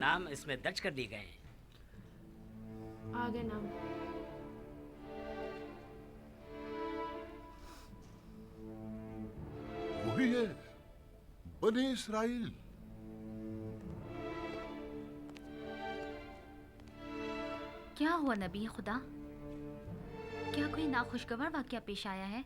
नाम इसमें दर्ज कर दिए गए हैं। आगे नाम। वही है, बने इसराइल। क्या हुआ नबी खुदा? क्या कोई नाखुशगवार वाकया पेश आया है?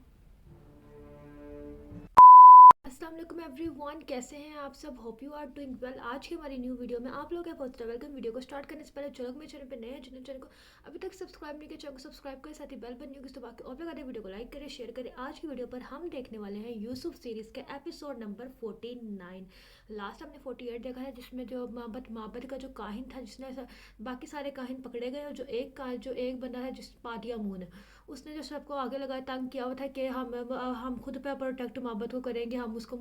अस्सलाम वालेकुम एवरीवन, कैसे हैं आप सब? Hope you are doing well. आज की हमारी न्यू वीडियो में आप लोग का बहुत वेलकम। वीडियो को स्टार्ट करने से पहले जो लोग मेरे चैनल पे नए हैं, जिन्होंने चैनल को अभी तक सब्सक्राइब नहीं किया, चैनल को सब्सक्राइब करें, साथ ही बेल बटन यूज तो बाकी और भी वीडियो को लाइक करें, शेयर करें। आज की वीडियो पर हम देखने वाले हैं यूसुफ सीरीज़ के एपिसोड नंबर 49। लास्ट हमने 48 देखा है, जिसमें जो माबद का जो काहिन था, जिसने बाकी सारे काहिन पकड़े गए, और जो एक बंदा है जिस पाटिया मून, उसने जो सबको आगे लगाया, तंग किया हुआ था कि हम खुद पे प्रोटेक्ट माबद को करेंगे, हम उसको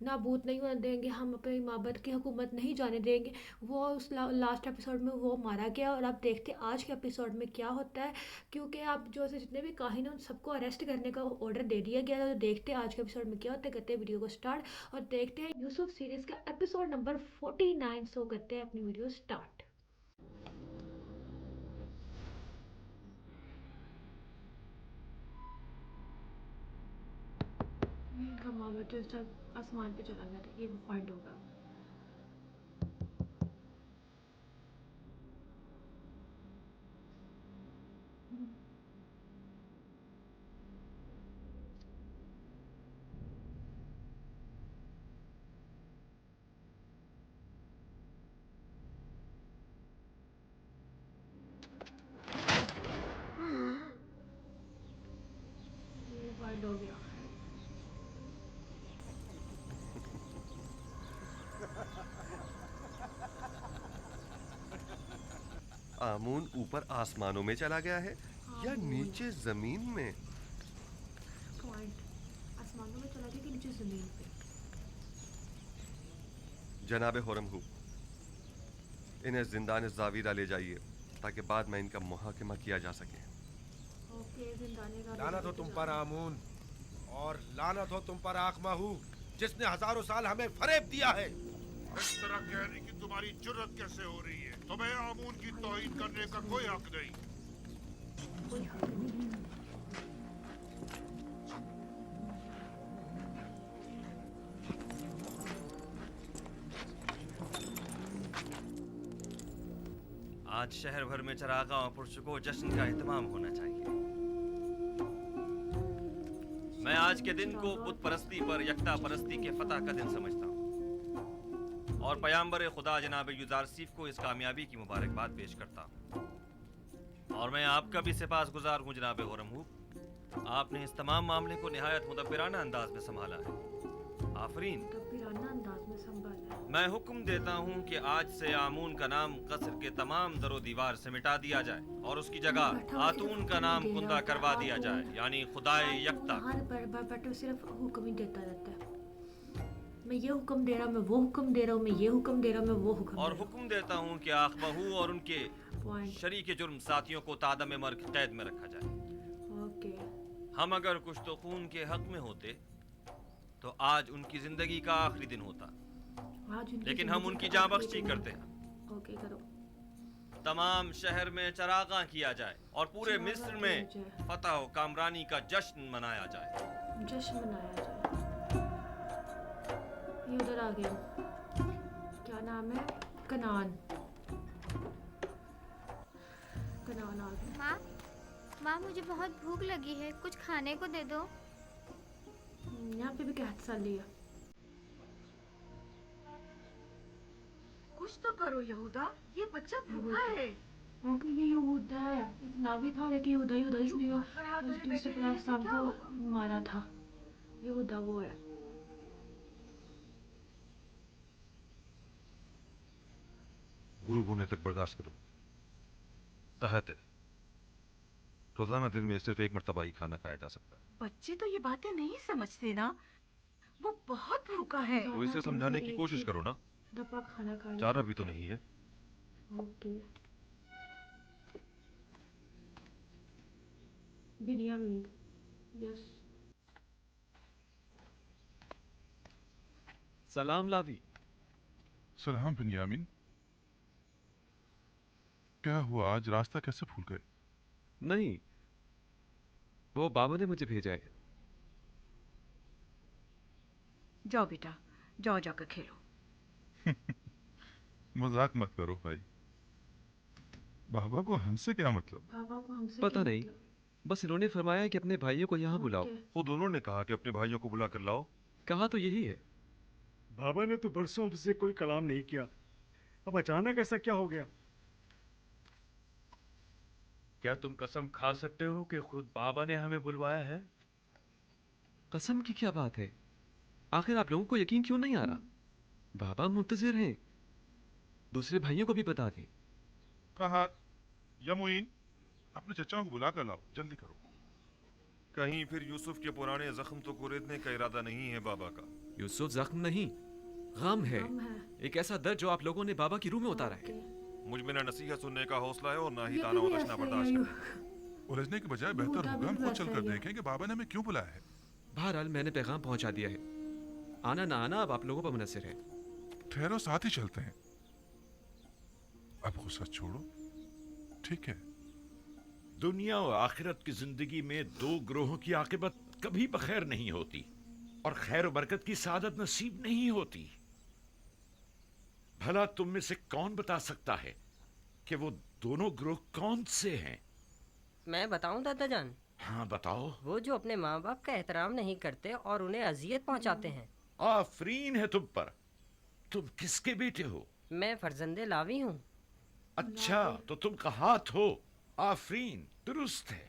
नाबूद नहीं होने देंगे, हम अपनी माबद की हुकूमत नहीं जाने देंगे। वो उस लास्ट एपिसोड में वो मारा गया। और आप देखते हैं आज के एपिसोड में क्या होता है, क्योंकि आप जो से जितने भी काहिन हैं उन सबको अरेस्ट करने का ऑर्डर दे दिया गया है। तो देखते हैं आज के एपिसोड में क्या होता है। करते हैं वीडियो को स्टार्ट और देखते हैं यूसुफ सीरीज़ का एपिसोड नंबर 49। सो करते हैं अपनी वीडियो स्टार्ट। मामा तो सब आसमान पे चला गया था, ये पॉइंट होगा। ये पॉइंट हो गया। आमून ऊपर आसमानों में चला गया है या नीचे जमीन में? पॉइंट आसमानों में चला गया कि नीचे जमीन पे? जनाब हुरमहू, इन्हें जिंदान जावीरा ले जाइए ताकि बाद में इनका मुहाकिमा किया जा सके। ओके, जिंदाने का लानत हो तुम पर आमून, और लानत हो तुम पर आखमाहू, जिसने हजारों साल हमें फरेब दिया है। इस तरह कहने की तुम्हारी जुर्रत कैसे हो रही है? तुम्हें आमून की तौहीन करने का कोई हक नहीं। कोई हक नहीं। आज शहर भर में चरागा और पुरस्कों जश्न का एहतमाम होना चाहिए। मैं आज के दिन को बुत परस्ती पर यकता परस्ती के फतह का दिन समझता हूँ और पयाम्बर खुदा जनाब युजारसीफ को इस कामयाबी की मुबारकबाद पेश करता हूँ। और मैं आपका भी सिपासगुजार हूँ जनाब हुरमहू, आपने इस तमाम मामले को निहायत मुदब्बिराना अंदाज में संभाला है। आफरीन। मुदब्बिराना अंदाज में संभाला है। मैं हुक्म देता हूँ कि आज से आमून का नाम कसर के तमाम दरो दीवार से मिटा दिया जाए और उसकी जगह आतून का नाम कुंदा करवा दिया जाए, यानी खुदाए यकता। पर सिर्फ हुक्म ही देता रहता है। मैं ये हुक्म दे रहा हूँ, मैं वो हुक्म दे रहा हूँ, मैं ये हुक्म दे रहा हूँ, मैं वो हुक्म। और हुक्म देता हूँ कि आखमहू और उनके शरीक जुर्म साथियों को तादम मर्ग कैद में रखा जाए। ओके। हम अगर कुछ तो खून के हक में होते तो आज उनकी जिंदगी का आखिरी दिन होता, लेकिन हम उनकी जाँ बख्शी करते हैं। ओके, करो। तमाम शहर में चरागा किया जाए और पूरे मिस्र में फतह व कामरानी का जश्न मनाया जाए। जश्न मनाया जाए। ये उधर आ गया, क्या नाम है? कनान। कनान आ गया। माँ, माँ मुझे बहुत भूख लगी है, कुछ खाने को दे दो। यहाँ पे भी क्या हिस्सा लिया? कुछ तो करो यहूदा, ये बच्चा भूखा है। ये यहूदा है, नावी था, लेकिन यहूदा इसने दूसरे प्लेटफॉर्म को मारा था। यहूदा वो है। गुरु होने तक बर्दाश्त करो। तहत है, रोजाना दिन में सिर्फ एक मर्तबा ही खाना खाया जा सकता है। बच्चे तो ये बातें नहीं समझते ना, वो बहुत भूखा है। तो इसे समझाने की कोशिश करो ना, दफा खाना खा चारा भी तो नहीं है। ओके। बिरयानी। यस। सलाम लावी। सलाम बिन्यामिन। क्या हुआ? आज रास्ता कैसे भूल गए? नहीं, वो बाबा ने मुझे भेजा है। जाओ बेटा, जाओ जाकर खेलो। मजाक मत करो भाई। बाबा को हमसे क्या मतलब? बाबा को हमसे पता नहीं, बस इन्होंने फरमाया कि अपने भाइयों को यहाँ बुलाओ। वो दोनों ने कहा कि अपने भाइयों को बुला कर लाओ। कहा तो यही है। बाबा ने तो बरसों से कोई कलाम नहीं किया, अब अचानक ऐसा क्या हो गया? क्या तुम कसम खा सकते हो कि खुद बाबा ने हमें बुलवाया है? कसम की क्या बात है? आखिर आप लोगों को यकीन क्यों नहीं आ रहा? बाबा मुंतजिर हैं। दूसरे भाइयों को भी बता दें। कहा या मुइन, अपने चचाओं को बुला कर लाओ, जल्दी करो। कहीं फिर यूसुफ के पुराने जख्म तो कुरेदने का इरादा नहीं है बाबा का? यूसुफ जख्म नहीं, गम है। एक ऐसा दर्द जो आप लोगों ने बाबा की रूह में उतारा है। मुझ में ना नसीहत सुनने का हौसला है और ना ही ताना उलझना बर्दाश्त करना। उलझने के बजाय बेहतर होगा हम खुद चलकर देखें कि बाबा ने हमें क्यों बुलाया है। बहरहाल मैंने पैगाम पहुंचा दिया है। आना ना आना अब आप लोगों पर मुनहसर है। ठहरो, साथ ही चलते हैं। अब गुस्सा छोड़ो, ठीक है? दुनिया और आखिरत की जिंदगी में दो ग्रोहों की आकिबत कभी बखैर नहीं होती और खैर और बरकत की सादत नसीब नहीं होती। भला तुम में से कौन बता सकता है कि वो दोनों ग्रोह कौन से हैं? मैं बताऊं दादा जान? हाँ बताओ। वो जो अपने माँ बाप का एहतराम नहीं करते और उन्हें अजियत पहुंचाते हैं। आफरीन है तुम पर। तुम किसके बेटे हो? मैं फर्जंदे लावी हूँ। अच्छा, तो तुम कहात हो। आफरीन, दुरुस्त है।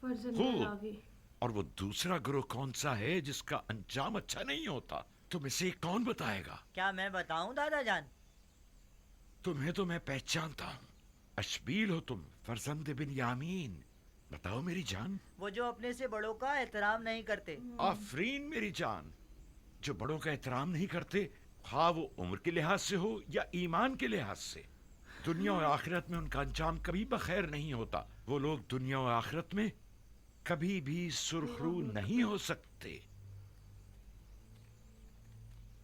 खूब। और वो दूसरा ग्रोह कौन सा है जिसका अंजाम अच्छा नहीं होता? तुम इसे कौन बताएगा? क्या मैं बताऊं दादा जान? तुम्हें तो मैं पहचानता हूँ। अशबील हो तुम, फरजंद बिन यामीन। बताओ मेरी जान। वो जो अपने से बड़ों का एहतराम नहीं करते। आफरीन मेरी जान। जो बड़ों का एहतराम नहीं करते, हाँ वो उम्र के लिहाज से हो या ईमान के लिहाज से। दुनिया और आखिरत में उनका अंजाम कभी बखैर नहीं होता। वो लोग दुनिया और आखिरत में कभी भी सुरखरू नहीं हो सकते।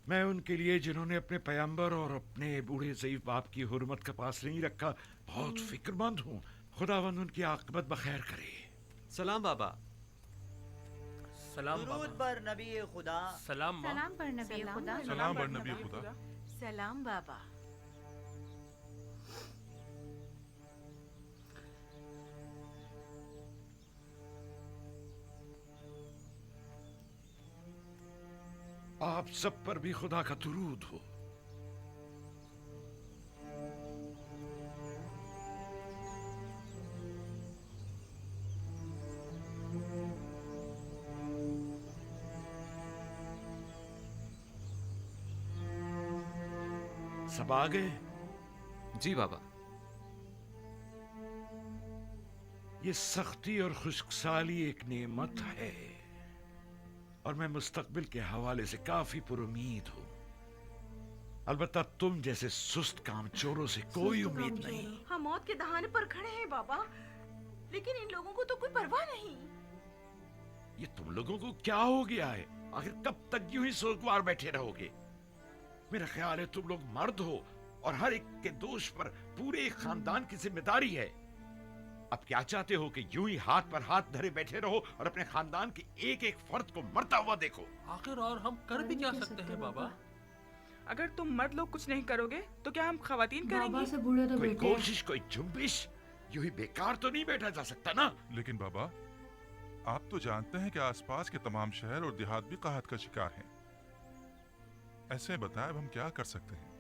मैं उनके लिए जिन्होंने अपने पैगंबर और अपने बूढ़े ज़ईफ बाप की हुर्मत का पास नहीं रखा बहुत फिक्रमंद हूँ। खुदावंद उनकी आकबत बखैर करे। सलाम बाबा। सलाम दुरूद पर नबी खुदा। सलाम सलाम पर नबी खुदा। सलाम पर नबी खुदा। सलाम बाबा। आप सब पर भी खुदा का दुरूद हो। सब आ गए? जी बाबा। ये सख्ती और खुश्कसाली एक नेमत है और मैं मुस्तकबिल के हवाले से काफी पुरुमीद हूँ। अलबत्ता तुम जैसे सुस्त कामचोरों से कोई उम्मीद नहीं। हम मौत के दहाने पर खड़े हैं बाबा, लेकिन इन लोगों को तो कोई परवाह नहीं। ये तुम लोगों को क्या हो गया है? आखिर कब तक यूं ही सोगवार बैठे रहोगे? मेरा ख्याल है तुम लोग मर्द हो और हर एक के दोष पर पूरे खानदान की जिम्मेदारी है। अब क्या चाहते हो कि यूं ही हाथ पर हाथ धरे बैठे रहो और अपने खानदान के एक एक फर्द को मरता हुआ देखो? आखिर और हम कर भी क्या सकते हैं बाबा? अगर तुम मर्द लोग कुछ नहीं करोगे तो क्या हम खवातीन करेंगे? से बूढ़े तो कोई कोशिश, कोई जुम्बिश यूं ही बेकार तो नहीं बैठा जा सकता ना। लेकिन बाबा, आप तो जानते हैं कि आसपास के तमाम शहर और देहात भी काहत का शिकार हैं। ऐसे बताएं अब हम क्या कर सकते हैं?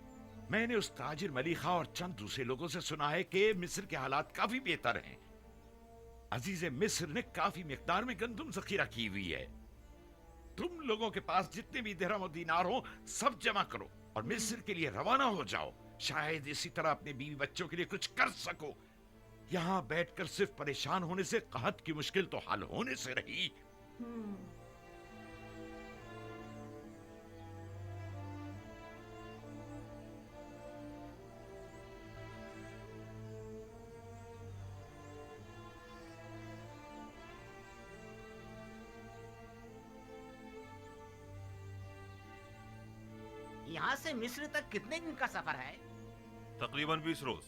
मैंने उस ताजिर मलिखा और चंद दूसरे लोगों से सुना है कि मिस्र के हालात काफी बेहतर हैं। अजीज मिस्र ने काफी मिकदार में गंदुम जखीरा की हुई है। तुम लोगों के पास जितने भी दिरहम और दीनार हो सब जमा करो और मिस्र के लिए रवाना हो जाओ। शायद इसी तरह अपने बीवी बच्चों के लिए कुछ कर सको। यहाँ बैठकर सिर्फ परेशान होने से कहत की मुश्किल तो हल होने से रही। यहाँ से मिस्र तक कितने दिन का सफर है? तकरीबन 20 रोज।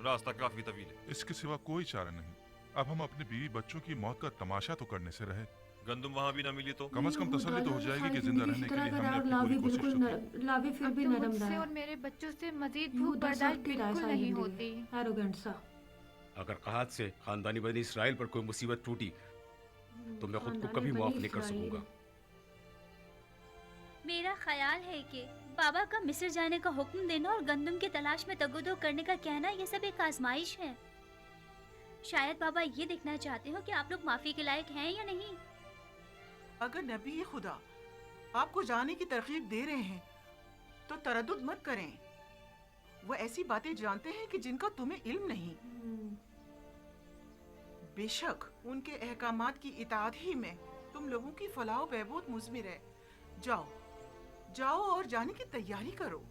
रास्ता काफी तवील है। इसके सिवा कोई चारा नहीं। अब हम अपने बीवी बच्चों की मौत का तमाशा तो करने से रहे। गंदम वहाँ भी ना मिली तो कम से कम तसल्ली तो हो जाएगी कि जिंदा रहने के लिए हमने अपनी लावी पूरी कोशिश बिल्कुल तो की। लावी फिर भी नरम मुझसे रहा। और मेरे बच्चों से मजीद यूं भूख बर्दाश्त दर्द की राय बिल्कुल सारी नहीं जिंदगी। होती। एरोगेंट सा। अगर कहात से खानदानी बनी इसराइल पर कोई मुसीबत टूटी तो मैं खुद को कभी माफ नहीं कर सकूंगा। मेरा ख्याल है कि बाबा का मिस्र जाने का हुक्म देना और गंदम की तलाश में तगोदो करने का कहना ये सब एक आजमाइश है। शायद बाबा ये देखना चाहते हो कि आप लोग माफी के लायक हैं या नहीं। अगर नबी खुदा आपको जाने की तरकीब दे रहे हैं तो तरद्दुद मत करें। वो ऐसी बातें जानते हैं कि जिनका तुम्हें इल्म नहीं। बेशक उनके अहकामात की इताअत ही में तुम लोगों की फलाह बहबूद मुज़मिर है। जाओ जाओ और जाने की तैयारी करो।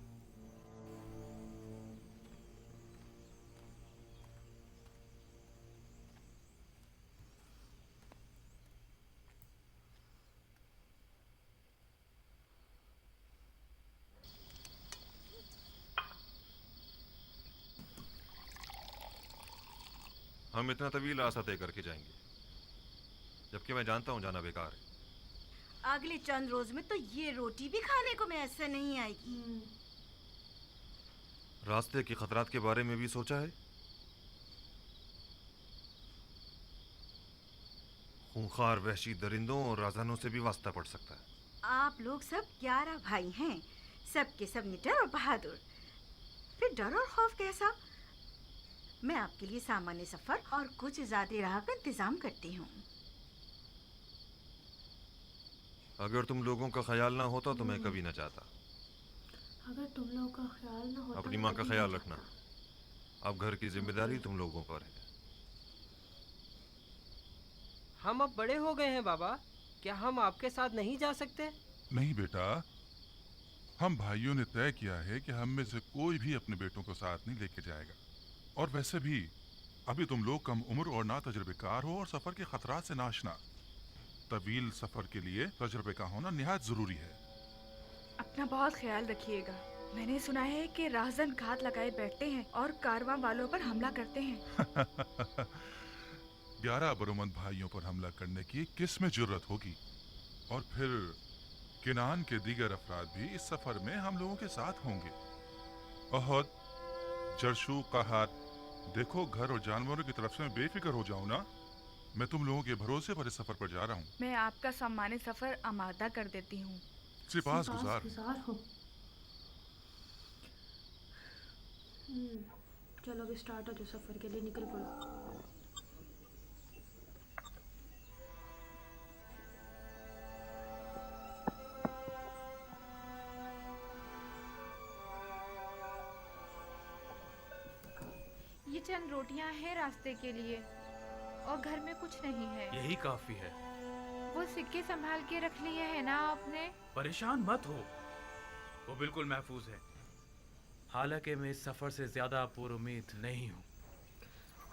हम इतना तवील रास्ता तय करके जाएंगे, जबकि मैं जानता हूँ जाना बेकार है। अगले चंद रोज में तो ये रोटी भी खाने को मैसर नहीं आएगी। रास्ते के खतरात के बारे में भी सोचा है? खूंखार वहशी दरिंदों और राजानों से भी वास्ता पड़ सकता है। आप लोग सब 11 भाई हैं, सब के सब निडर और बहादुर। फिर डर और खौफ कैसा? मैं आपके लिए सामान्य सफर और कुछ ज्यादा राह का इंतजाम करती हूँ। अगर तुम लोगों का ख्याल ना होता तो मैं कभी ना चाहता। अगर तुम लोगों का ख्याल ना होता अपनी तो माँ का कभी ख्याल ना रखना। अब घर की जिम्मेदारी तुम लोगों पर है। हम अब बड़े हो गए हैं बाबा, क्या हम आपके साथ नहीं जा सकते? नहीं बेटा, हम भाइयों ने तय किया है कि हम में से कोई भी अपने बेटों को साथ नहीं लेके जाएगा। और वैसे भी अभी तुम लोग कम उम्र और ना तजुर्बेकार हो और सफर के खतरात से नाशना। तवील सफर के लिए तजुर्बे का होना निहायत जरूरी है। अपना बहुत ख्याल रखिएगा। मैंने सुना है कि राहजन घात लगाए बैठते हैं और कारवां वालों पर हमला करते हैं। 11 बरोमंद भाइयों पर हमला करने की किस में जुर्रत होगी? और फिर किनान के दीगर अफराद भी इस सफर में हम लोगों के साथ होंगे। अहद, जरशु, कहात, देखो घर और जानवरों की तरफ से मैं बेफिक्र हो जाऊं ना। मैं तुम लोगों के भरोसे पर इस सफर पर जा रहा हूँ। मैं आपका सम्मानी सफर आमादा कर देती हूँ। सिपास गुजार हो। चलो अभी स्टार्ट हो जाओ, सफर के लिए निकल पड़ो। ये चंद रोटियां हैं रास्ते के लिए और घर में कुछ नहीं है। यही काफी है। वो सिक्के संभाल के रख लिए है ना आपने? परेशान मत हो, वो बिल्कुल महफूज है। हालांकि मैं इस सफर से ज्यादा पुरुमीद नहीं हूँ।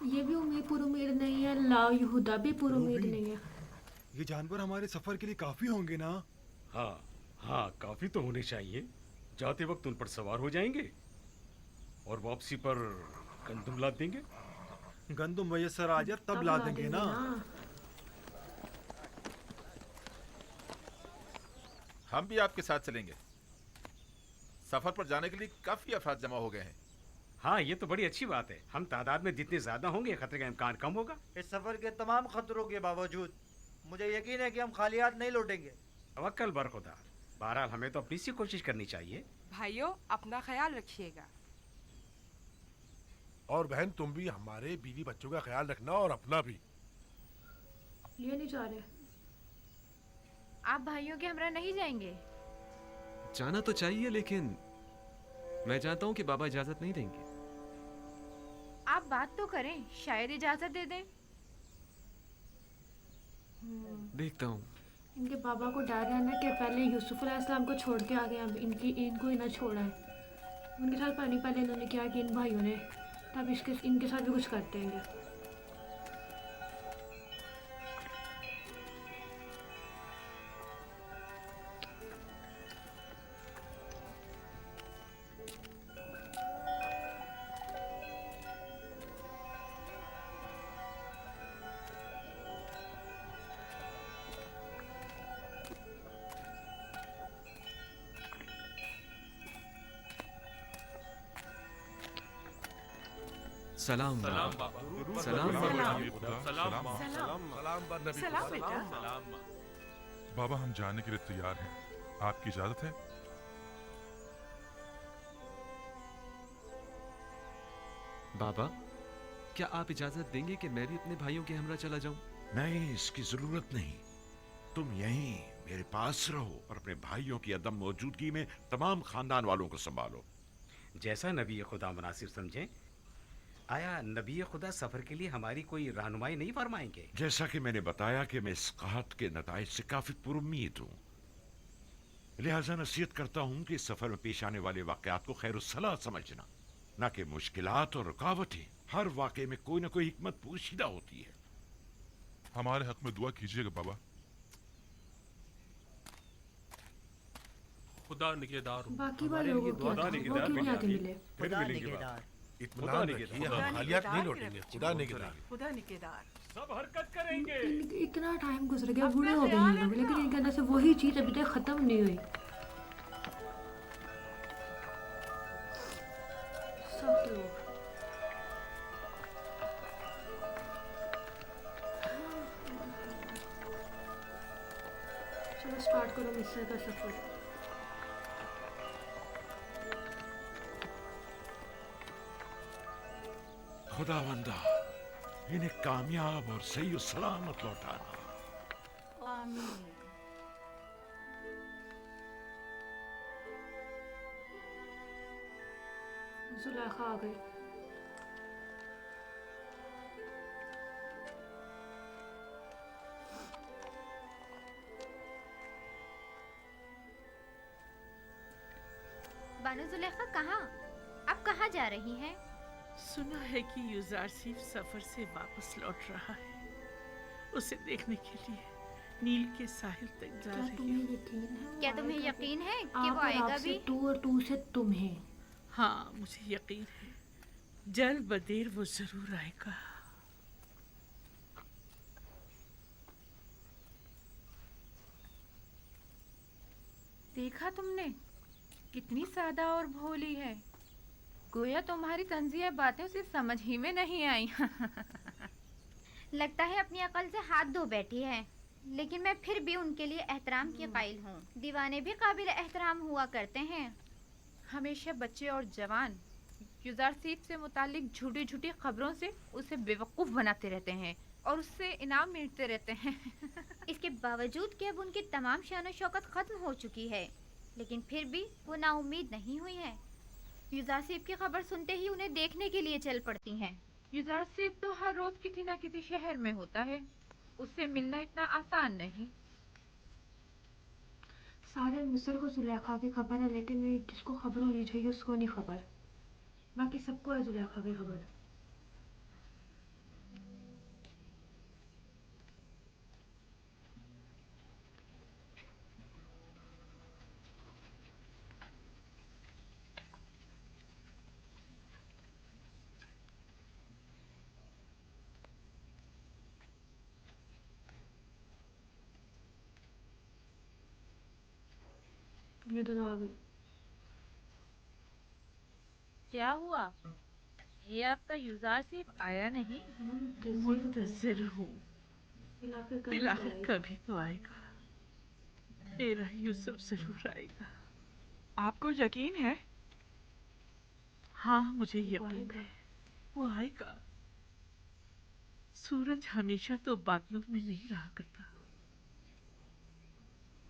ये भी पुर उम्मीद नहीं है, ला यहूदा भी पुर उम्मीद नहीं है। ये जानवर हमारे सफर के लिए काफी होंगे ना? हाँ हाँ, काफी तो होने चाहिए। जाते वक्त उन पर सवार हो जाएंगे और वापसी पर गंदम ला देंगे। गंदम मयसर आ जाए तब ला देंगे ना। हम भी आपके साथ चलेंगे। सफर पर जाने के लिए काफी अफराद जमा हो गए हैं। हाँ, ये तो बड़ी अच्छी बात है। हम तादाद में जितने ज्यादा होंगे खतरे का इम्कान कम होगा। इस सफर के तमाम खतरों के बावजूद मुझे यकीन है कि हम खाली हाथ नहीं लौटेंगे। तवक्कल बर खुदा। बहरहाल हमें तो अपनी सी कोशिश करनी चाहिए। भाइयों, अपना ख्याल रखिएगा। और बहन, तुम भी हमारे बीवी बच्चों का ख्याल रखना और अपना भी। ये नहीं जा रहे। आप भाइयों के हमरा नहीं जाएंगे? जाना तो चाहिए, लेकिन मैं जानता हूँ कि बाबा इजाजत नहीं देंगे। आप बात तो करें, शायद इजाजत दे दें। देखता हूँ। इनके बाबा को डर है ना कि पहले यूसुफ अलैहिस्सलाम को छोड़ के आ गए, अब इनको ही ना छोड़ा है। उनके साथ पहले इन्होंने किया कि इन भाइयों ने, तब इनके साथ भी कुछ करते हैं। सलाम सलाम बाबा। बाबा। सलाम सलाम। सलाम सलाम बर नबी सलाम खुदा। बेटा। बाबा हम जाने के लिए तैयार हैं। आपकी इजाजत है? बाबा, क्या आप इजाजत देंगे कि मैं भी अपने भाइयों के हमरा चला जाऊं? नहीं, इसकी जरूरत नहीं। तुम यहीं मेरे पास रहो और अपने भाइयों की अदम मौजूदगी में तमाम खानदान वालों को संभालो। जैसा नबी खुदा मुनासिब समझे। आया नबी खुदा सफर के लिए हमारी कोई रहनुमाई नहीं फरमाएंगे? जैसा कि मैंने बताया कि मैं इस कहत के नताइज से काफी पुरुम्मीद हूँ, लिहाजा नसीहत करता हूँ कि इस सफर में पेश आने वाले वाकयात को खैरुस्सलाह समझना, न कि मुश्किलात और रुकावटें। हर वाकये में कोई न कोई हिकमत पोशीदा होती है। हमारे हक में दुआ कीजिएगा बाबा। खुदा निगहदार हो। बाकी वाले लोगों की खुदा वो निगहदार क्यों नहीं आके मिले? फिर मिलेंगे बाबा। इत्मीनान रखिए, हम खालियात नहीं लौटेंगे। खुदा निगहदार। खुदा निगहदार। सब हरकत करेंगे। इतना टाइम गुजर गया, बूढ़े हो गए हैं लोग, लेकिन इनके अंदर से वही चीज अभी तक खत्म नहीं हुई। सब लोग चलो स्टार्ट करो मिस्र का सफर। खुदावंदा, इन्हें कामयाब और सही और सलामत लौटाना। आमीन। जुलेखा आ गई। बानो जुलेखा कहाँ? आप कहाँ जा रही हैं? सुना है कि यूजारसीफ सफर से वापस लौट रहा है। उसे देखने के लिए नील के साहिल तक जा रही हूँ। क्या तुम्हें यकीन है कि वो आएगा भी? तू और तू से तुम्हें। हाँ, मुझे यकीन है जल्द बदेर वो जरूर आएगा। देखा तुमने कितनी सादा और भोली है। गोया तुम्हारी तंजिया बातें उसे समझ ही में नहीं आई। लगता है अपनी अकल से हाथ धो बैठी है, लेकिन मैं फिर भी उनके लिए एहतराम की कायल हूँ। दीवाने भी काबिल एहतराम हुआ करते हैं। हमेशा बच्चे और जवान यूजारसीफ से मुतालिक झूठी झूठी खबरों से उसे बेवकूफ़ बनाते रहते हैं और उससे इनाम मिलते रहते हैं। इसके बावजूद कि अब उनकी तमाम शान शौकत खत्म हो चुकी है, लेकिन फिर भी वो नाउम्मीद नहीं हुई है। यूजारसीफ की खबर सुनते ही उन्हें देखने के लिए चल पड़ती हैं। यूजारसीफ तो हर रोज किसी न किसी शहर में होता है, उससे मिलना इतना आसान नहीं। सारे मिस्र को जुलेखा की खबर है, लेकिन जिसको खबर होनी चाहिए उसको नहीं खबर। बाकी सबको है जुलेखा की खबर। ये दोनों आ गए। क्या हुआ? ये आपका यूजारसीफ आया नहीं? मुंतजिर हूँ। बिलाल कभी तो आएगा। मेरा यूसुफ जरूर आएगा। आपको यकीन है? हाँ, मुझे यकीन है वो आएगा। सूरज हमेशा तो बादलों में नहीं रहा करता।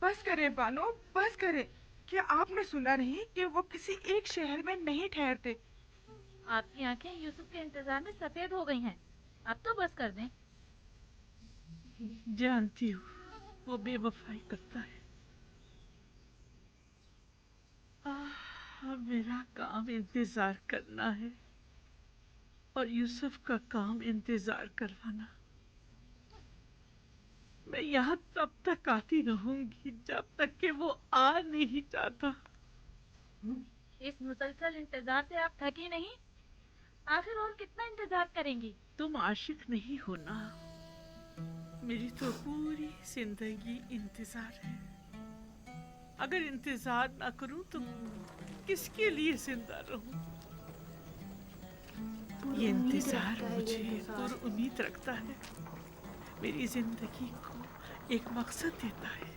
बस करें बानो, बस करें। क्या आपने सुना नहीं कि वो किसी एक शहर में नहीं ठहरते? आपकी आंखें यूसुफ के इंतजार में सफेद हो गई हैं। अब तो बस कर दें। जानती हूँ वो बेवफाई करता है। अब मेरा काम इंतजार करना है और यूसुफ का काम इंतजार करवाना। मैं यहाँ तब तक आती रहूंगी जब तक कि वो आ नहीं जाता। इस मुसलसल इंतजार से आप थकी नहीं? आखिर और कितना इंतजार करेंगी? तुम आशिक नहीं हो ना। मेरी तो पूरी जिंदगी इंतजार है। अगर इंतजार ना करूं तो किसके लिए जिंदा रहूं? ये उम्मीद इंतजार रखता है, ये मुझे इंतजार। उम्मीद रखता है, मेरी जिंदगी को एक मकसद देता है।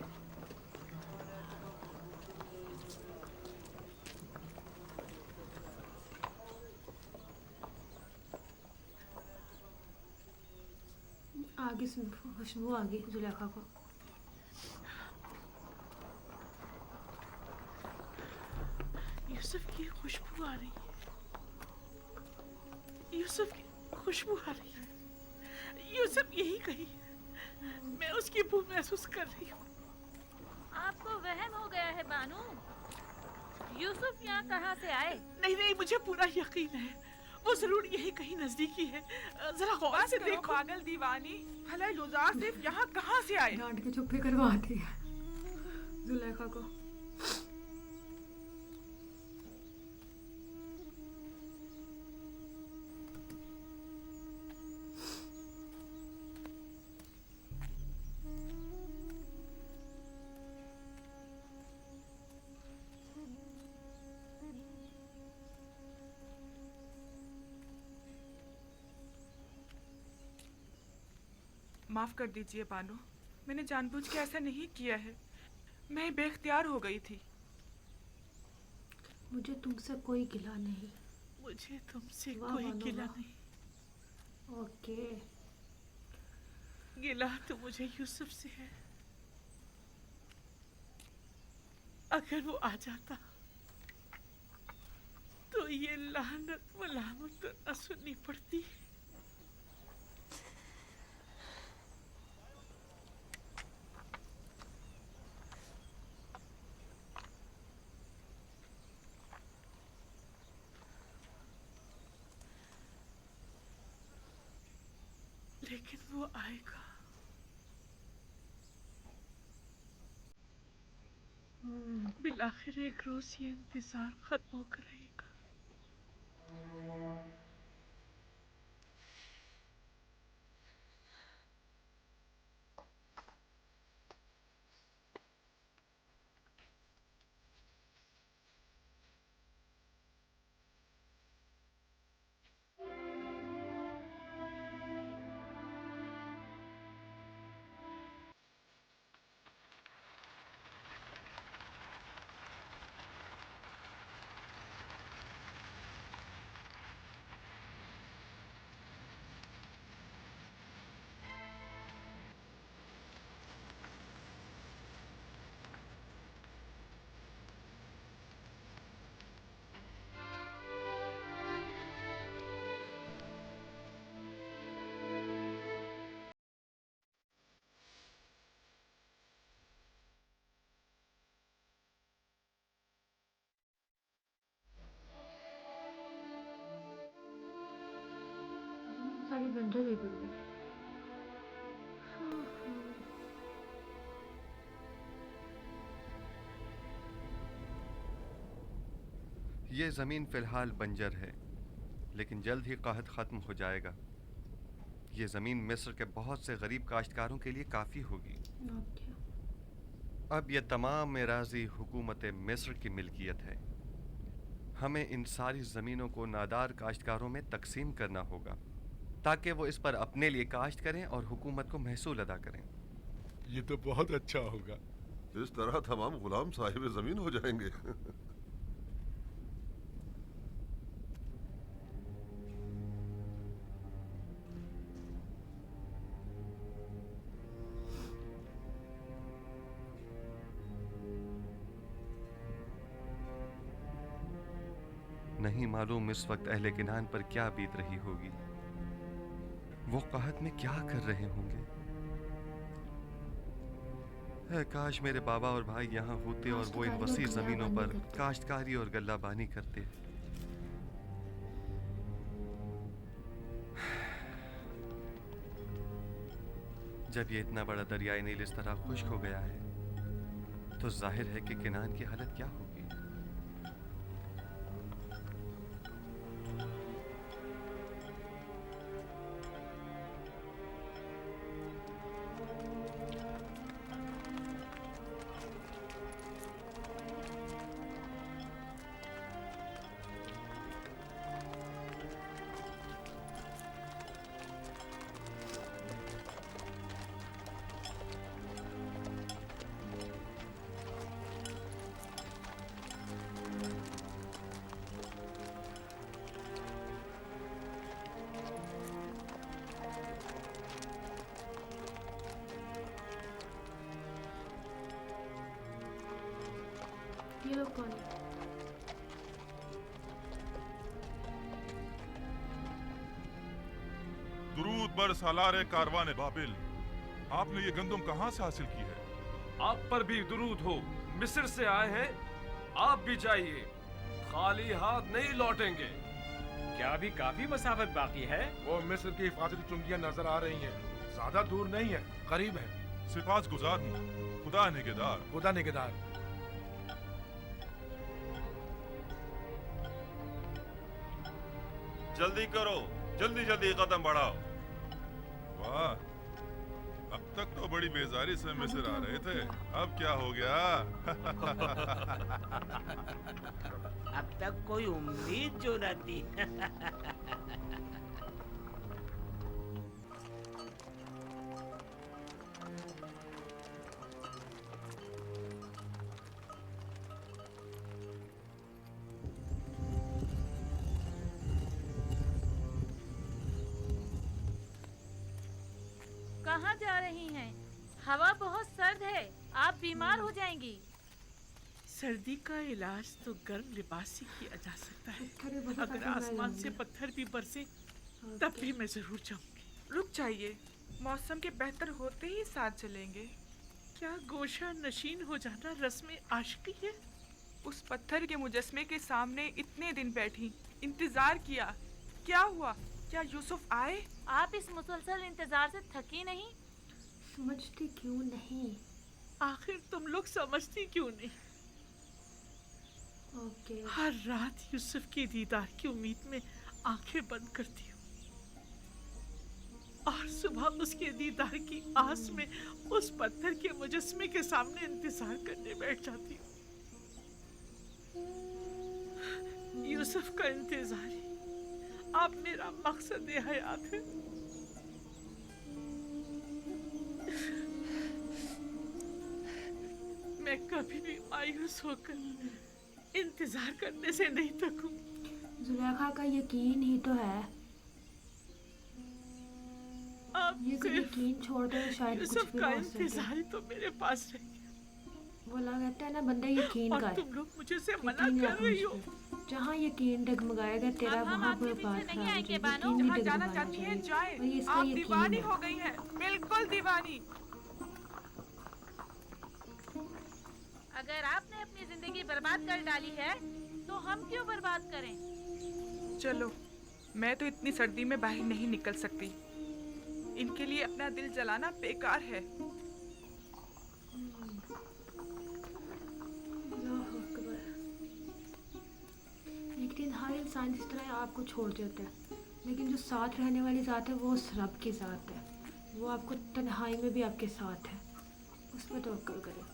आगे से खुशबू आ गई जुलेखा को। यूसुफ की खुशबू आ रही है, यूसुफ की खुशबू आ रही है। यूसुफ यही कहीं है, मैं उसकी बू महसूस कर रही हूँ। आपको वहम हो गया है बानू। यूसुफ यहाँ कहाँ से आए? नहीं नहीं, मुझे पूरा यकीन है, वो जरूर यही कहीं नजदीकी है। जरा गौर से देखो। पागल दीवानी, भला युजासिफ यहाँ कहाँ से आए? डांट के चुप्पी करवाती है जुलेखा को। माफ कर दीजिए बानो, मैंने जानबूझ के ऐसा नहीं किया है, मैं बेख्तियार हो गई थी। मुझे तुमसे कोई गिला नहीं। मुझे तुमसे वाह, कोई वाह, गिला वाह। नहीं। ओके। गिला तो मुझे यूसुफ से है। अगर वो आ जाता तो ये लानत मलामत तो न सुननी पड़ती। लेकिन वो आएगा। बिलाखिर एक रोज ये इंतजार खत्म होकर रहेगा। सारी बंदर भी बिगड़ गई। ये ज़मीन फ़िलहाल बंजर है, लेकिन जल्द ही कहत ख़त्म हो जाएगा। ये ज़मीन मिस्र के बहुत से गरीब काश्तकारों के लिए काफ़ी होगी। अब ये तमाम एराज़ी हुकूमत मिस्र की मिल्कियत है। हमें इन सारी ज़मीनों को नादार काश्तकारों में तकसीम करना होगा, ताकि वो इस पर अपने लिए काश्त करें और हुकूमत को महसूल अदा करें। ये तो बहुत अच्छा होगा। इस तरह तमाम गुलाम साहिब ज़मीन हो जाएंगे। नहीं मालूम इस वक्त अहले किनान पर क्या बीत रही होगी। वो कहत में क्या कर रहे होंगे। है काश मेरे बाबा और भाई यहाँ होते और वो इन वसी जमीनों पर काश्तकारी और गल्लाबानी करते। जब ये इतना बड़ा दरियाई नील इस तरह खुश्क हो गया है, तो जाहिर है कि किनान की हालत क्या होगी। कौन है? दुरूद बर सालारे कारवान बाबिल, आपने ये गंदम कहाँ से हासिल की है? आप पर भी दुरूद हो। मिस्र से आए हैं, आप भी जाइए, खाली हाथ नहीं लौटेंगे। क्या अभी काफी मसाफत बाकी है? वो मिस्र की हिफाजती चुंगियां नजर आ रही हैं, ज्यादा दूर नहीं है, करीब है। सिपास गुजार हूँ, खुदा निगहदार। खुदा निगहदार। जल्दी करो, जल्दी जल्दी कदम बढ़ाओ। वाह, अब तक तो बड़ी बेजारी से मिस्र आ रहे थे, अब क्या हो गया? अब तक कोई उम्मीद जो न थी। कहाँ जा रही हैं? हवा बहुत सर्द है, आप बीमार हो जाएंगी। सर्दी का इलाज तो गर्म लिबास से किया जा सकता है। अगर आसमान से पत्थर भी बरसे तब भी मैं जरूर जाऊंगी। रुक जाइए, मौसम के बेहतर होते ही साथ चलेंगे। क्या गोशा नशीन हो जाना रस्म आशिकी है? उस पत्थर के मुजस्मे के सामने इतने दिन बैठी, इंतजार किया, क्या हुआ? क्या यूसुफ आए? आप इस मुसलसल इंतजार से थकी नहीं? समझती क्यों नहीं? आखिर तुम लोग समझती क्यों नहीं? हर रात यूसुफ के दीदार की उम्मीद में आंखें बंद करती हूँ और सुबह उसके दीदार की आस में उस पत्थर के मुजस्मे के सामने इंतजार करने बैठ जाती हूँ। यूसुफ का इंतजार ही अब मेरा मकसद हयात है। मैं कभी भी मायूस होकर इंतजार करने से नहीं थकूं। जुलेखा का यकीन ही तो है। अब ये यकीन छोड़कर शायद कुछ भी का हो सके। इंतजार ही तो मेरे पास रह गया। वो कहता है ना, बंदा यकीन और कर। तुम लोग मुझे से मना कर रही हो। जहाँ यकीन डगमगाएगा तेरा वहाँ पर बात खराब हो जाएगी। यकीन जहाँ भी जाना डगमगाना चाहती हैं चाहिए। जाएं। और ये इसका आप यकीन दीवानी है। हो गई हैं, बिल्कुल दीवानी। अगर आपने अपनी जिंदगी बर्बाद कर डाली है तो हम क्यों बर्बाद करें? चलो, मैं तो इतनी सर्दी में बाहर नहीं निकल सकती। इनके लिए अपना दिल जलाना बेकार है। एक दिन हर इंसान जिस तरह आपको छोड़ देता है, लेकिन जो साथ रहने वाली ज़ात है वो उस रब की ज़ात है। वो आपको तन्हाई में भी आपके साथ है, उस पर तवक्कुल करें।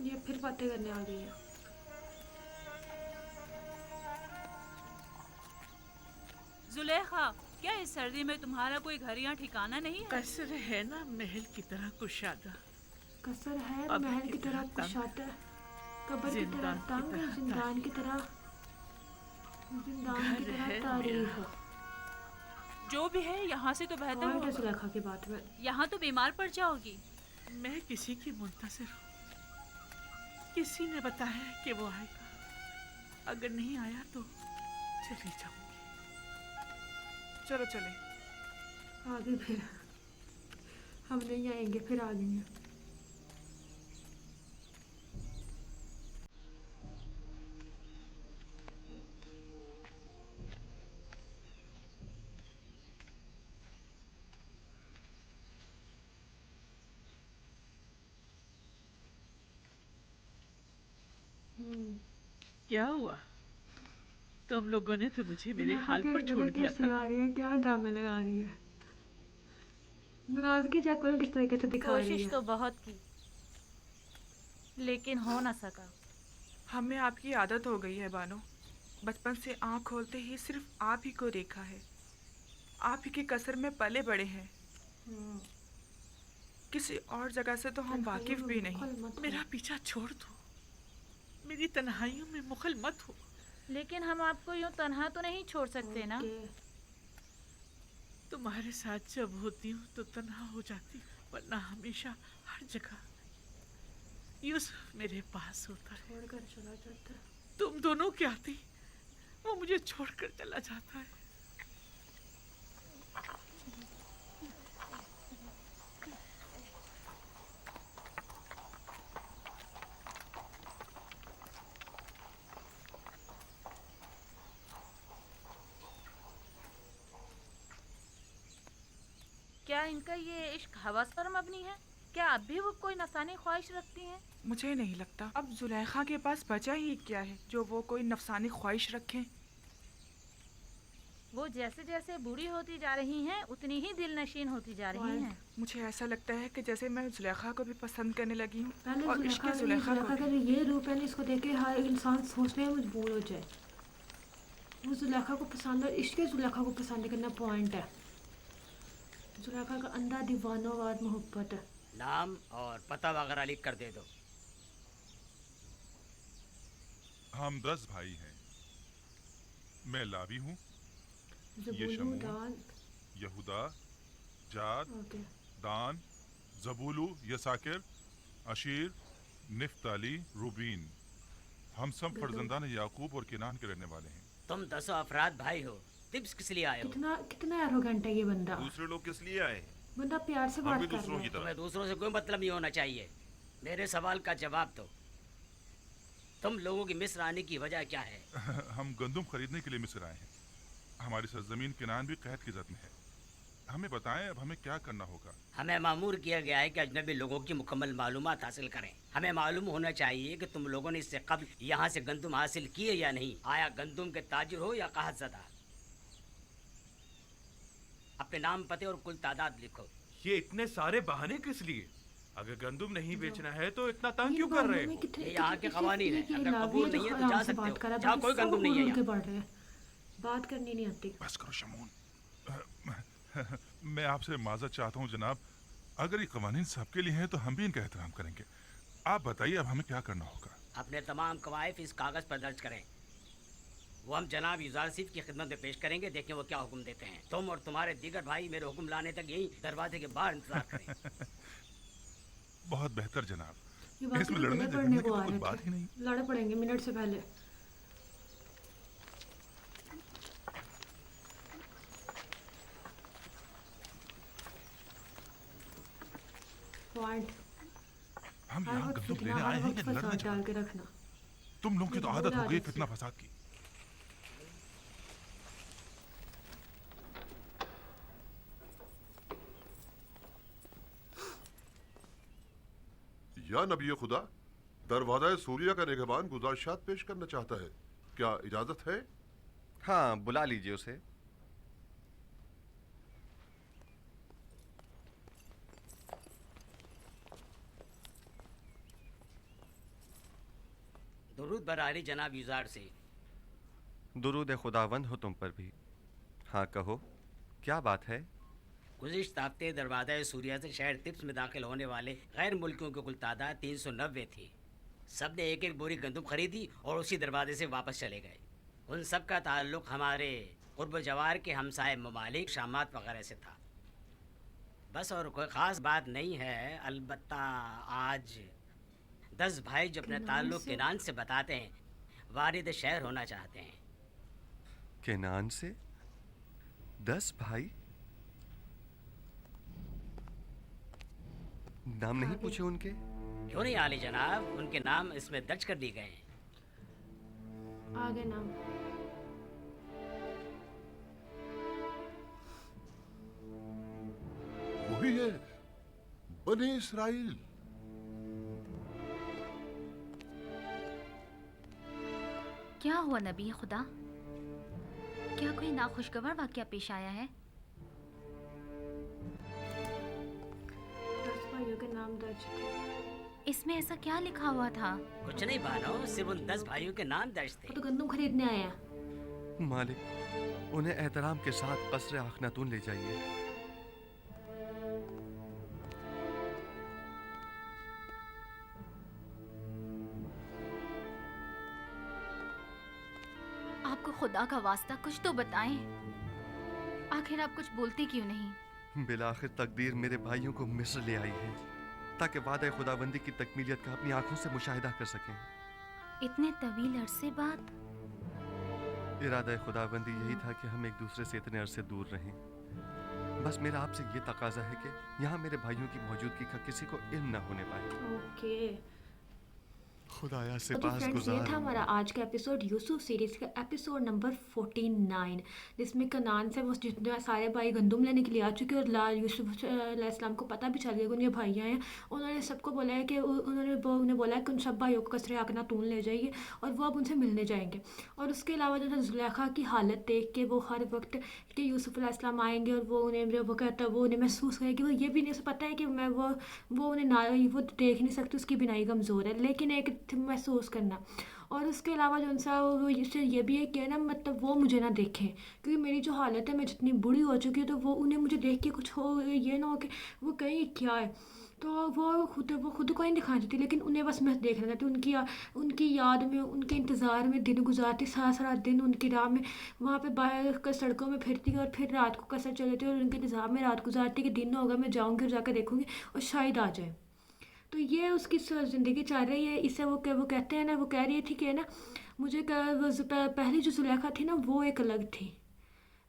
ये फिर बातें करने आ गई है। जुलेखा, क्या इस सर्दी में तुम्हारा कोई घर या ठिकाना नहीं है? कसर है ना महल की तरह कुशादा। कसर है महल की तरह कुशादा, कब्र की तरह तंग, जिंदान की तरह तारीफ। जो भी है यहाँ से तो बेहतर होगा। जुलेखा की बात में यहाँ तो बीमार पड़ जाओगी। मैं किसी की मुंतज़िर हूँ। किसी ने बताया कि वो आएगा, अगर नहीं आया तो चली जाऊंगी। चलो चले। आगे फिर हम नहीं आएंगे, फिर आ गए। क्या हुआ? तुम लोगों ने तो मुझे मेरे हाल पर छोड़ दिया था। क्या ड्रामे लगा रही है? नाराजगी जाकर किस तरीके से दिखा रही है? कोशिश तो बहुत की, लेकिन हो ना सका। हमें आपकी आदत हो गई है बानो। बचपन से आँख खोलते ही सिर्फ आप ही को देखा है। आप ही के कसर में पले बड़े हैं। किसी और जगह से तो हम वाकिफ भी नहीं। मेरा पीछा छोड़ दो, मेरी तन्हाइयों में मुखल मत हो। लेकिन हम आपको यूं तन्हा तो नहीं छोड़ सकते ना। तुम्हारे साथ जब होती हूँ तो तन्हा हो जाती हूँ, वरना हमेशा हर जगह यूसुफ मेरे पास होता है। छोड़कर चला जाता है। तुम दोनों क्या थी, वो मुझे छोड़कर चला जाता है। क्या इनका ये इश्क हवस पर मबनी है? क्या अब भी वो कोई नफसानी ख्वाहिश रखती हैं? मुझे नहीं लगता अब जुलेखा के पास बचा ही क्या है जो वो कोई नफसानी ख्वाहिश रखें। वो जैसे जैसे बूढ़ी होती जा रही हैं उतनी ही दिल नशीन होती जा रही हैं। मुझे ऐसा लगता है कि जैसे मैं जुलेखा को भी पसंद करने लगी हूँ पहले और इश्क जुलेखा जुलेखा को का ये रूप है ना, इसको देख के हर इंसान सोचने में मजबूर हो जाए। वो जुलेखा को पसंद और इश्क जुलेखा को पसंद करना पॉइंट है। जुलेखा का अंधा दीवानोवाद मोहब्बत है। नाम और पता वगैरह लिख कर दे दो। हम 10 भाई हैं। मैं लावी हूँ, ये ज़बूलू, शमून, दान, यहूदा, जाद, ओके, दान, जबूलू, यसाकिर, अशीर, निफ्ताली, रूबीन। हम सब फर्जंदान याकूब और किनान के रहने वाले हैं। तुम 10 अफराद भाई हो, टिप्स किस लिए आए हो? कितना एरोगेंट है ये बंदा। दूसरे लोग किस लिए आए? बंदा प्यार से बात कर रहा है। तुम्हें दूसरों से कोई मतलब नहीं होना चाहिए। मेरे सवाल का जवाब दो। तुम लोगों की मिस्र आने की वजह क्या है? हम गंदुम खरीदने के लिए मिस्र आए हैं। हमारी सरजमीन किनान भी कैद की जद में है। हमें बताएं अब हमें क्या करना होगा। हमें मामूर किया गया है कि अजनबी लोगों की मुकम्मल मालूमात हासिल करें। हमें मालूम होना चाहिए कि तुम लोगों ने इससे कब्ल यहाँ से गंदुम हासिल किए या नहीं। आया गंदुम के ताजिर हो या काहतज़दा। अपने नाम, पते और कुल तादाद लिखो। ये इतने सारे बहाने किस लिए? अगर गंदुम नहीं बेचना है तो इतना तंग क्यों कर रहे हो? ये यहाँ के कवानीन है। अगर कबूल नहीं है तो जा सकते हो। जहाँ कोई गंदुम नहीं है यहाँ। बात करनी नहीं आती। बस करो शमून। मैं आपसे माजरत चाहता हूँ जनाब, अगर ये कवानीन सबके लिए हैं तो हम भी इनका एहतराम करेंगे। आप बताइए अब हमें क्या करना होगा। अपने तमाम कवायद इस कागज पर दर्ज करें। वो हम जनाब यूजारसिफ की खिदमत में पेश करेंगे। देखें वो क्या हुक्म देते हैं। तुम और तुम्हारे दीगर भाई मेरे हुक्म लाने तक यही दरवाजे के बाहर इंतजार करें। बहुत बेहतर जनाब। ये इसमें लड़ने पढ़ने की को तो आ कोई रहे बात ही नहीं। थे। लड़े पड़ेंगे मिनट से पहले। पॉइंट। हम यहाँ गंदुम लेने आए हैं या लड़ने डाल के रखना। तुम लोगों की तो आदत हो गई फितना फसाद की। या नबी खुदा, दरवाजा सूरिया का निगहबान गुजारिशात पेश करना चाहता है। क्या इजाजत है? हाँ, बुला लीजिए उसे। दुरूद बरारी जनाब यूजार से। दुरूद खुदावंद हो तुम पर भी। हाँ कहो, क्या बात है? गुज़िश्ता हफ्ते दरवाज़ा सूर्या से शहर तिब्स में दाखिल होने वाले गैर मुल्कियों की कुल तादाद 390 थी। सब ने एक एक बोरी गंदुम खरीदी और उसी दरवाजे से वापस चले गए। उन सब का ताल्लुक़ हमारे क़ुर्ब जवार के हमसाए ममालिक शामात वगैरह से था। बस और कोई ख़ास बात नहीं है। अलबत्ता आज 10 भाई जो अपने ताल्लुक़ किनान से बताते हैं वारिद शहर होना चाहते हैं। किनान से 10 भाई? नाम नहीं पूछे उनके? क्यों नहीं आली जनाब, उनके नाम इसमें दर्ज कर दिए गए हैं। आगे नाम। वही है, बने इसराइल। क्या हुआ नबी खुदा? क्या कोई नाखुशगवार वाकया पेश आया है? 10 भाइयों के नाम दर्ज थे। इसमें ऐसा क्या लिखा हुआ था? कुछ नहीं बानो, सिर्फ उन 10 भाइयों के नाम दर्ज थे। तो गंदुम खरीदने आया। मालिक, उन्हें एहतराम के साथ कसरे आखनातून ले जाइए। खुदा का वास्ता कुछ तो बताएं। आखिर आप कुछ बोलते क्यों नहीं? बिलाखिर तकदीर मेरे भाइयों को मिस्र ले आई है ताकि वादा खुदाबंदी की तकमीलियत का अपनी आंखों से मुशाहिदा कर सकें। इतने तवील अरसे बाद? इरादा खुदाबंदी यही था कि हम एक दूसरे से इतने अरसे दूर रहें। बस मेरा आपसे ये तकाजा है कि यहाँ मेरे भाइयों की मौजूदगी का किसी को इल्म न होने पाए। ओके खुदाया से तो पास फ्रेंड्स, ये गुजार था हमारा आज का एपिसोड, यूसुफ सीरीज का एपिसोड नंबर 49, जिसमें कनान से वो जितने सारे भाई गंदुम लेने के लिए आ चुके हैं और यूसुफ अलैहिस्सलाम को पता भी चल गया कि उनके भाई आए हैं। उन्होंने सबको बोला है कि उन्हें बोला है कि उन सब भाइयों को कसरे आकनातून ले जाइए और वो अब उनसे मिलने जाएंगे। और उसके अलावा जो है जुलेखा की हालत देख के वो हर वक्त कि यूसुफ अलैहिस्सलाम आएंगे और वो उन्हें जो वो कहता है वो उन्हें महसूस करे कि वो ये भी नहीं पता है कि मैं वो उन्हें ना वो देख नहीं सकती, उसकी बिनाई कमज़ोर है, लेकिन एक महसूस करना। और उसके अलावा जो सा वो इससे ये भी है कि ना मतलब वो मुझे ना देखें, क्योंकि मेरी जो हालत है मैं जितनी बूढ़ी हो चुकी हूँ तो वो उन्हें मुझे देख के कुछ हो ये ना हो कि वो कहीं क्या है, तो वो खुद को ही दिखा देती, लेकिन उन्हें बस मैं देखना चाहती हूँ। उनकी याद में, उनके इंतज़ार में दिन गुजारती, सारा सारा दिन उनकी राह में वहाँ पे बाहर कर सड़कों में फिरती और फिर रात को कसर चलती और उनके इंतज़ार में रात गुजारती कि दिन होगा मैं जाऊँगी और जाकर देखूँगी और शायद आ जाए। तो ये उसकी ज़िंदगी चल रही है। इससे वो कहते हैं ना, वो कह रही थी कि ना मुझे पहली जो जुलेखा थी ना वो एक अलग थी,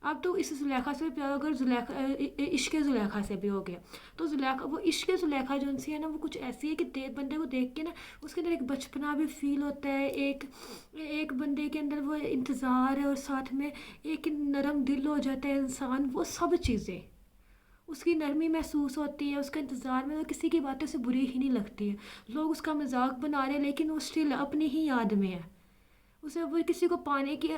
अब तो इस जुलेखा से भी प्यार अगर इश्क़ जुलेखा से भी हो गया। तो जुलेखा वो इश्क़ जुलेखा जो उनसी है ना वो कुछ ऐसी है कि बंदे को देख के ना उसके अंदर एक बचपना भी फील होता है, एक बंदे के अंदर वो इंतज़ार है और साथ में एक नरम दिल हो जाता है इंसान। वो सब चीज़ें उसकी नरमी महसूस होती है, उसका इंतज़ार में, तो किसी की बातें उसे बुरी ही नहीं लगती है। लोग उसका मजाक बना रहे हैं लेकिन वो स्टिल अपनी ही याद में है। उसे वो किसी को पाने के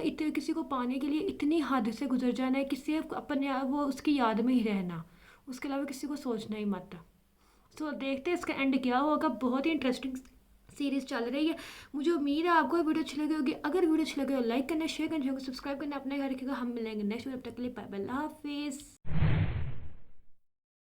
लिए इतनी हद से गुजर जाना है, किसी अपने वो उसकी याद में ही रहना, उसके अलावा किसी को सोचना ही मत। तो देखते हैं इसका एंड क्या होगा। बहुत ही इंटरेस्टिंग सीरीज़ चल रही है। मुझे उम्मीद है आपको वीडियो अच्छी लगी होगी। अगर वीडियो अच्छी लगे तो लाइक करना, शेयर करना, सब्सक्राइब करना, अपने घर रखिएगा। हम मिलेंगे नेक्स्ट वीडियो, तब तक के लिए बाय बाय, अल्लाह हाफिज़।